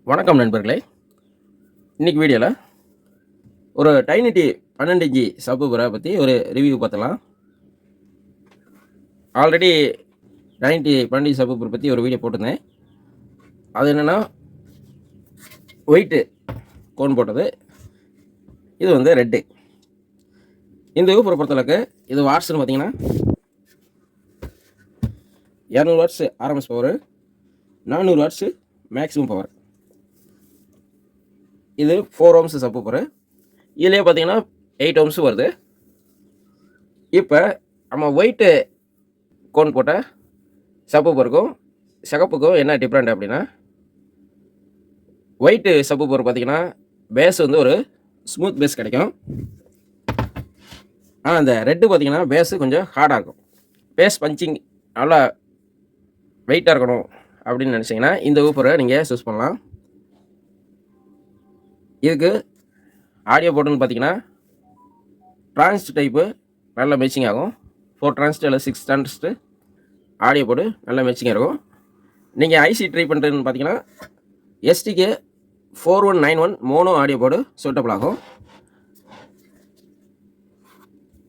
வணக்கம் நண்பர்களே. இன்றைக்கி வீடியோவில் ஒரு டைனிட்டி 12 இன்ச்சி சப்வூஃபரை பற்றி ஒரு ரிவ்யூ பார்த்தலாம். ஆல்ரெடி டைனிட்டி 12 இன்ச்சி சப்வூஃபர் பற்றி ஒரு வீடியோ போட்டிருந்தேன். அது என்னென்னா ஒயிட்டு கோன் போட்டது, இது வந்து ரெட்டு. இந்த ஊஃபரை பொறுத்தளவுக்கு இது வாட்ஸ்ன்னு பார்த்தீங்கன்னா 200 watts RMS power, 400 watts maximum power. இது 4 ohms சப்வூஃபர். இதுலேயே பார்த்தீங்கன்னா 8 ohms வருது. இப்போ நம்ம ஒயிட்டு கோன் போட்ட சப்வூஃபருக்கும் சிகப்புக்கும் என்ன டிஃப்ரெண்ட் அப்படின்னா, ஒயிட்டு சப்வூஃபர் பார்த்தீங்கன்னா பேஸ் வந்து ஒரு ஸ்மூத் பேஸ் கிடைக்கும். ஆனால் அந்த ரெட்டு பார்த்தீங்கன்னா பேஸு கொஞ்சம் ஹார்டாக இருக்கும். பேஸ் பஞ்சிங் நல்லா வெயிட்டாக இருக்கணும் அப்படின்னு நினச்சிங்கன்னா இந்த ஊஃபரை நீங்கள் சூஸ் பண்ணலாம். இதுக்கு ஆடியோ போர்டுன்னு பார்த்தீங்கன்னா டிரான்சிஸ்டர் டைப்பு நல்ல மேட்சிங் ஆகும். 4 டிரான்சிஸ்டர் இல்லை 6 டிரான்சிஸ்டர் ஆடியோ போர்டு நல்ல மேட்சிங்காக இருக்கும். நீங்கள் ஐசி ட்ரை பண்ணுறதுன்னு பார்த்தீங்கன்னா எஸ்டிக்கு 4191 மோனோ ஆடியோ போர்டு சூட்டபிள் ஆகும்.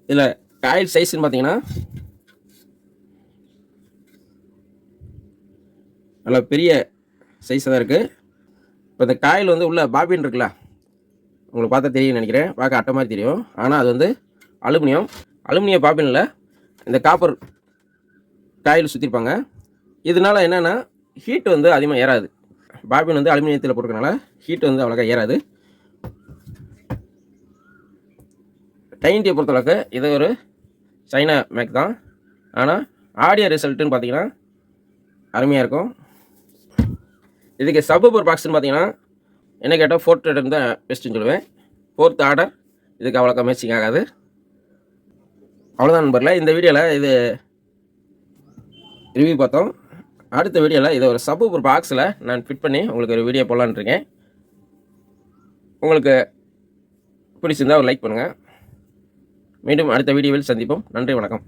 இதில் காயில் சைஸ்ன்னு பார்த்தீங்கன்னா நல்ல பெரிய சைஸாக தான் இருக்குது. இப்போ இந்த காயில் வந்து உள்ள பாபின் இருக்குல்ல, உங்களுக்கு பார்த்தா தெரியும்னு நினைக்கிறேன். பார்க்க அட்டை மாதிரி தெரியும், ஆனால் அது வந்து அலுமினியம் பாபினில் இந்த காப்பர் காயில் சுற்றிருப்பாங்க. இதனால் என்னென்னா ஹீட் வந்து அதிகமாக ஏறாது. பாபின் வந்து அலுமினியத்தில் போட்டுக்கனால ஹீட் வந்து அவ்வளோக்கா ஏறாது. டைனிட்டியை பொறுத்தளவுக்கு இது ஒரு சைனா மேக் தான், ஆனால் ஆடியோ ரிசல்ட்டுன்னு பார்த்தீங்கன்னா அருமையாக இருக்கும். இதுக்கு சப்வூஃபர் பாக்ஸ்ன்னு பார்த்தீங்கன்னா என்ன கேட்டால் 4th ஆர்டர் தான் பெஸ்ட்டுன்னு சொல்லுவேன். 4th ஆர்டர் இதுக்கு அவ்வளோக்கா மேட்சிங் ஆகாது. அவ்வளோதான் நண்பர்களே, இந்த வீடியோவில் இது ரிவ்யூ பார்த்தோம். அடுத்த வீடியோவில் இதை ஒரு சப்வூஃபர் பாக்ஸில் நான் ஃபிட் பண்ணி உங்களுக்கு ஒரு வீடியோ போடலான்னு இருக்கேன். உங்களுக்கு பிடிச்சிருந்தால் ஒரு லைக் பண்ணுங்கள். மீண்டும் அடுத்த வீடியோவில் சந்திப்போம். நன்றி, வணக்கம்.